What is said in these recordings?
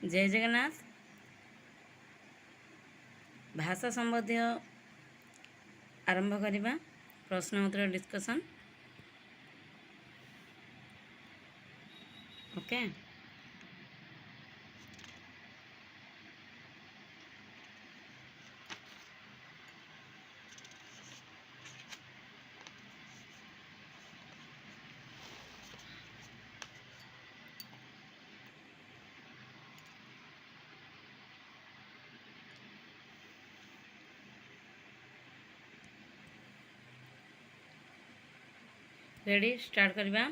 जय जगन्नाथ। भाषा संबंधी आरंभ करवा प्रश्न उत्तर डिस्कशन। ओके रेडी स्टार्ट करवा।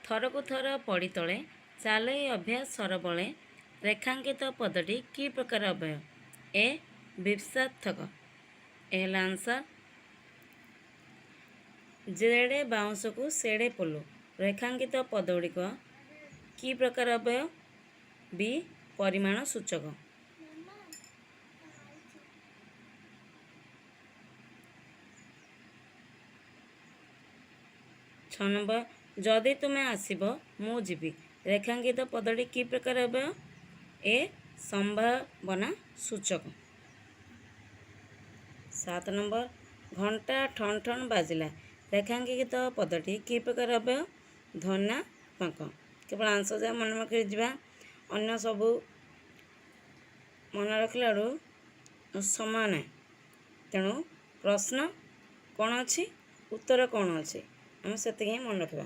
थर को थर पड़ी तले चाले अभ्यास सर बले रेखांकित पदटी कि प्रकार अव्यय? ए विपसार्थक। ए है आंसर। जेड़े बाउंस को सेड़े पोलो रेखांकित पद गुड़िक कि प्रकार अव्यय? बी परिमाण सूचक। 6 नंबर जदि तुम्हें आसब मु जीवी रेखांकित पदटी कि प्रकार अव्यय? ए संभावना सूचक। 7 नंबर घंटा ठन ठन बाजिला रेखांकित पदटी कि प्रकार अव्यय? धनात्मक। केवल आंसर जहाँ मन रखी जा अन्य सबू मन रखला समान तेणु प्रश्न कौन अच्छी उत्तर कौन अच्छी आम से मन रखा।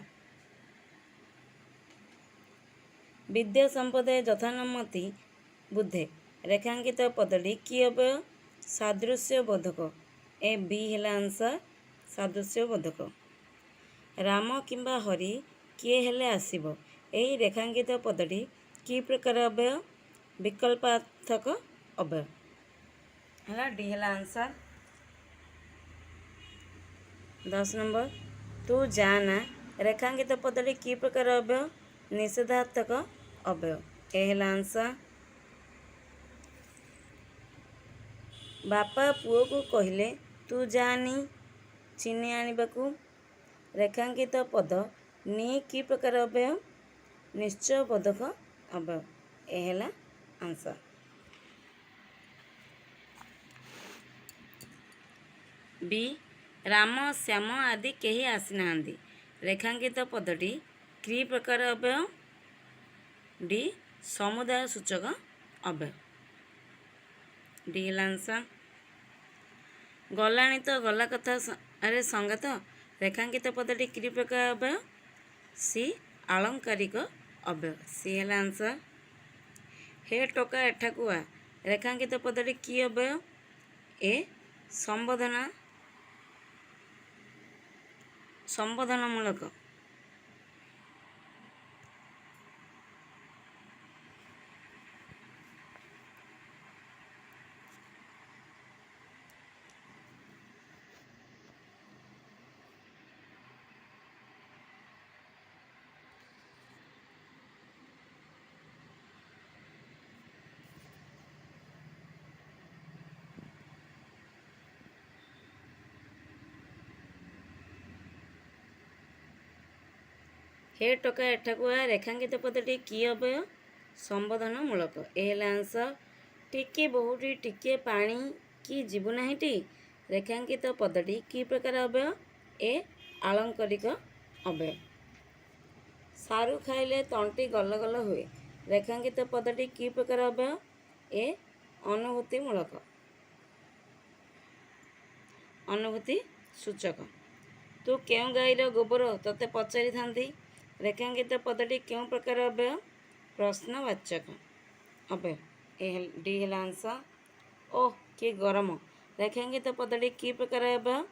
विद्या संपदे यथानुमति बुद्धे रेखांकित पदटी कि अव्यय? सादृश्य बोधक। ए बी है आंसर सादृश्य बोधक। राम किंबा हरि किए हेले आसिब यही रेखांकित पदटी कि प्रकार अव्यय? विकल्पार्थक अव्यय है डी है आंसर। 10 नंबर तू जाना रेखांकित पदटी कि प्रकार अव्यय? निषेधार्थक अव्यय। ए है आंसर। बापा पुओ को कहले तू जानी चीनी आनिबाकू रेखांकित पद नी कि प्रकार अव्यय? निश्चय बोधक अव्यय। ए है आंसर। बी राम श्याम आदि कहीं आसी ना रेखांकित पदटी कि प्रकार अव्यय? डी समुदाय सूचक अव्यय। डी है आंसर। गलानी तो गला कथा अरे संगत रेखांकित पदटी कि प्रकार अव्यय? सी आलंकारिक अव्यय। सी है आंसर। हे टोका एठाकू आ रेखांकित पदटी कि अव्यय? ए संबोधनमूलक। हे टोका एठाकू आ रेखांकित पदटी कि अव्यय? संबोधनमूलक। ए है आंसर। टिके बहुटी टिके पानी कि जीवु नाहीटी रेखांकित पदटी कि प्रकार अव्यय? ए आलंकारिक अव्यय। सारू खाइले तंटी गल गल हुए रेखांकित पदटी कि प्रकार अव्यय? ए अनुभूतिमूलक अनुभूति सूचक। तू क्यों गाईर गोबर तोते पचारि थांती रेखांकित पदटी क्यों प्रकार अव्यय? प्रश्नवाचक अव्यय। ए डी है आंसर। ओह कि गरम रेखांकित पदटी कि प्रकार अव्यय?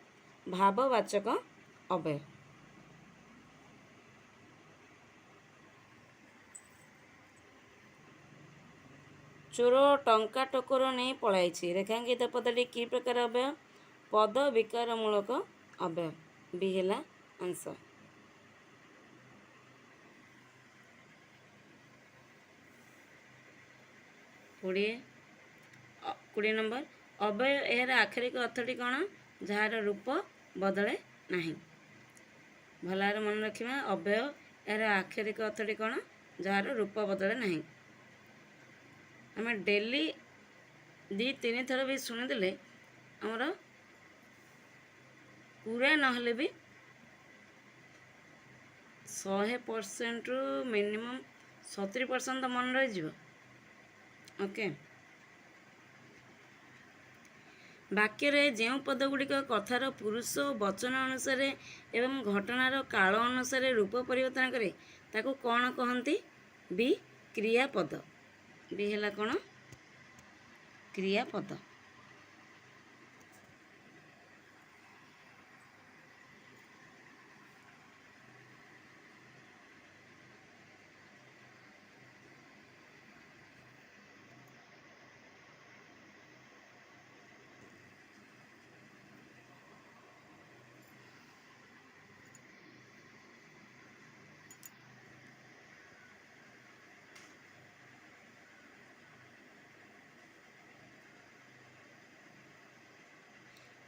भाववाचक अव्यय। चोर टंका टोकर नहीं पलाई रेखांकित पदटी कि प्रकार अव्यय? पद विकारमूलक अव्यय। बी है आंसर। कोड़े नंबर अव्यय यार आखरिक अर्थटी कौन? जार रूप बदले नहीं। भलार मन रखा अव्यय यार आखरिक अर्थटी कौन? ଯାହାର ରୂପ ବଦଳେ ନାହିଁ। ଆମେ ଡେଲି 2-3 ଥର ବି ଶୁଣିଦେଲେ ଆମର ପୁରା ନହେଲେ ବି 100%ରୁ ମିନିମମ୍ 70% ତ ମନେ ରହିଯିବ। ଓକେ। ବାକ୍ୟରେ ଯେଉଁ ପଦଗୁଡ଼ିକ କଥାର ପୁରୁଷ ଓ ବଚନ ଅନୁସାରେ ଏବଂ ଘଟଣାର କାଳ ଅନୁସାରେ ରୂପ ପରିବର୍ତ୍ତନ କରେ ତାକୁ କ'ଣ କହନ୍ତି? ବି କ୍ରିୟାପଦ। ବି ହେଲା କ'ଣ? କ୍ରିୟାପଦ।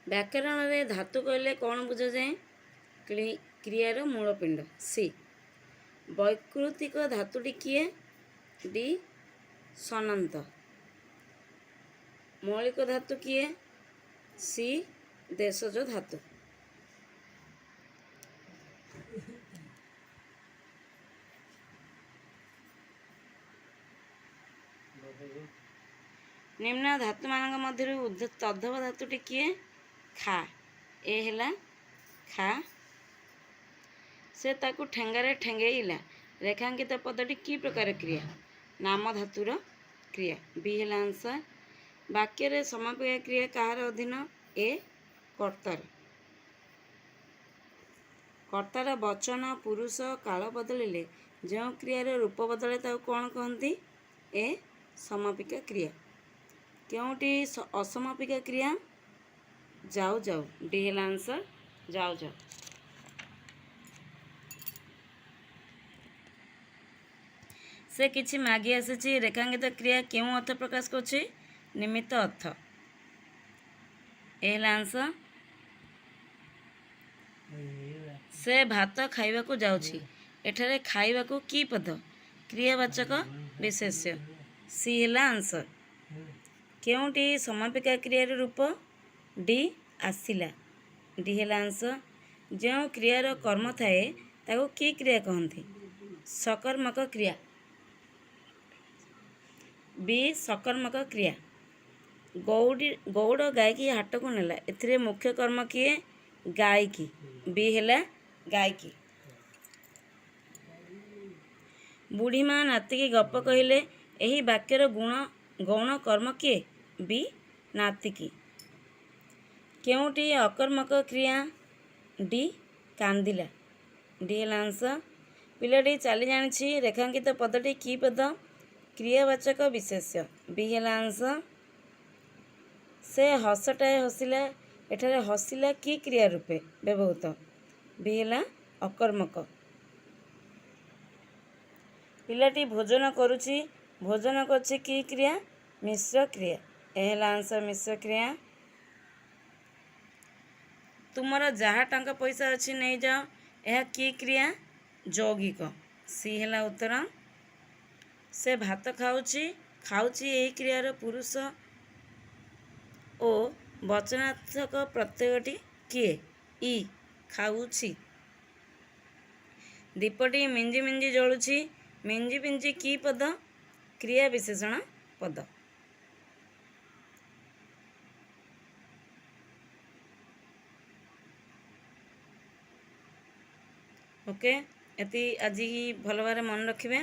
ବ୍ୟାକରଣରେ ଧାତୁ କହିଲେ କ'ଣ ବୁଝାଯାଏ? କ୍ରିୟାର ମୂଳପିଣ୍ଡ। ସି। ବୈକୃତିକ ଧାତୁଟି କିଏ? ଡି। ସନନ୍ତ। ମୌଳିକ ଧାତୁ କିଏ? ସି। ଦେଶଜ ଧାତୁ। ନିମ୍ନ ଧାତୁମାନଙ୍କ ମଧ୍ୟରୁ ତଦ୍ଭବ ଧାତୁଟି କିଏ? ଖା। ଏ ହେଲା ଖା। ସେ ତାକୁ ଠେଙ୍ଗାରେ ଠେଙ୍ଗେଇଲା। ରେଖାଙ୍କିତ ପଦଟି କି ପ୍ରକାର କ୍ରିୟା? ନାମ ଧାତୁର କ୍ରିୟା। ବି ହେଲା ଆନ୍ସର୍। ବାକ୍ୟରେ ସମାପିକା କ୍ରିୟା କାହାର ଅଧୀନ? ଏ। କର୍ତ୍ତାର। କର୍ତ୍ତାର ବଚନ ପୁରୁଷ କାଳ ବଦଳିଲେ ଯେଉଁ କ୍ରିୟାର ରୂପ ବଦଳେ ତାକୁ କ'ଣ କହନ୍ତି? ଏ। ସମାପିକା କ୍ରିୟା। କେଉଁଟି ଅସମାପିକା କ୍ରିୟା? ଯାଉ ଯାଉ। ଡି ହେଲା ଆନ୍ସର୍। ଯାଉ ଯାଉ। ସେ କିଛି ମାଗି ଆସିଛି। ରେଖାଙ୍କିତ କ୍ରିୟା କେଉଁ ଅର୍ଥ ପ୍ରକାଶ କରୁଛି? ନିମିତ୍ତ ଅର୍ଥ। ଏ ହେଲା ଆନ୍ସର୍। ସେ ଭାତ ଖାଇବାକୁ ଯାଉଛି। ଏଠାରେ ଖାଇବାକୁ କି ପଦ? କ୍ରିୟାବାଚକ ବିଶେଷ୍ୟ। ସି ହେଲା ଆନ୍ସର୍। କେଉଁଟି ସମାପିକା କ୍ରିୟାର ରୂପ? ଡି। ଆସିଲା। ଡି ହେଲା ଆନ୍ସର୍। ଯେଉଁ କ୍ରିୟାର କର୍ମ ଥାଏ ତାକୁ କି କ୍ରିୟା କହନ୍ତି? ସକର୍ମକ କ୍ରିୟା। ବି। ସକର୍ମକ କ୍ରିୟା। ଗଉଡ଼ ଗାଈକି ହାଟକୁ ନେଲା। ଏଥିରେ ମୁଖ୍ୟ କର୍ମ କିଏ? ଗାଈକି। ବି ହେଲା ଗାଈକି। ବୁଢ଼ୀମା ନାତିକି ଗପ କହିଲେ। ଏହି ବାକ୍ୟର ଗୌଣ କର୍ମ କିଏ? ବି। ନାତିକି। କେଉଁଟି ଅକର୍ମକ କ୍ରିୟା? ଡି। କାନ୍ଦିଲା। ଡି ହେଲା ଆନ୍ସର୍। ପିଲାଟି ଚାଲି ଜାଣିଛି। ରେଖାଙ୍କିତ ପଦଟି କି ପଦ? କ୍ରିୟାବାଚକ ବିଶେଷ୍ୟ। ବି ହେଲା ଆନ୍ସର୍। ସେ ହସଟାଏ ହସିଲା। ଏଠାରେ ହସିଲା କି କ୍ରିୟା ରୂପେ ବ୍ୟବହୃତ? ବି ହେଲା ଅକର୍ମକ। ପିଲାଟି ଭୋଜନ କରୁଛି। ଭୋଜନ କରୁଛି କି କ୍ରିୟା? ମିଶ୍ର କ୍ରିୟା। ଏ ହେଲା ଆନ୍ସର୍। ମିଶ୍ର କ୍ରିୟା। ତୁମର ଯାହା ଟଙ୍କା ପଇସା ଅଛି ନେଇଯାଅ। ଏହା କି କ୍ରିୟା? ଯୌଗିକ। ସି ହେଲା ଉତ୍ତର। ସେ ଭାତ ଖାଉଛି। ଖାଉଛି ଏହି କ୍ରିୟାର ପୁରୁଷ ଓ ବଚନାର୍ଥକ ପ୍ରତ୍ୟୟଟି କିଏ? ଇ। ଖାଉଛି। ଦୀପଟି ମିଞ୍ଜି ମିଞ୍ଜି ଜଳୁଛି। ମିଞ୍ଜି ମିଞ୍ଜି କି ପଦ? କ୍ରିୟା ବିଶେଷଣ ପଦ। ଓକେ। ଏତି ଆଜି ଭଲ ଭାବରେ ମନେ ରଖିବେ।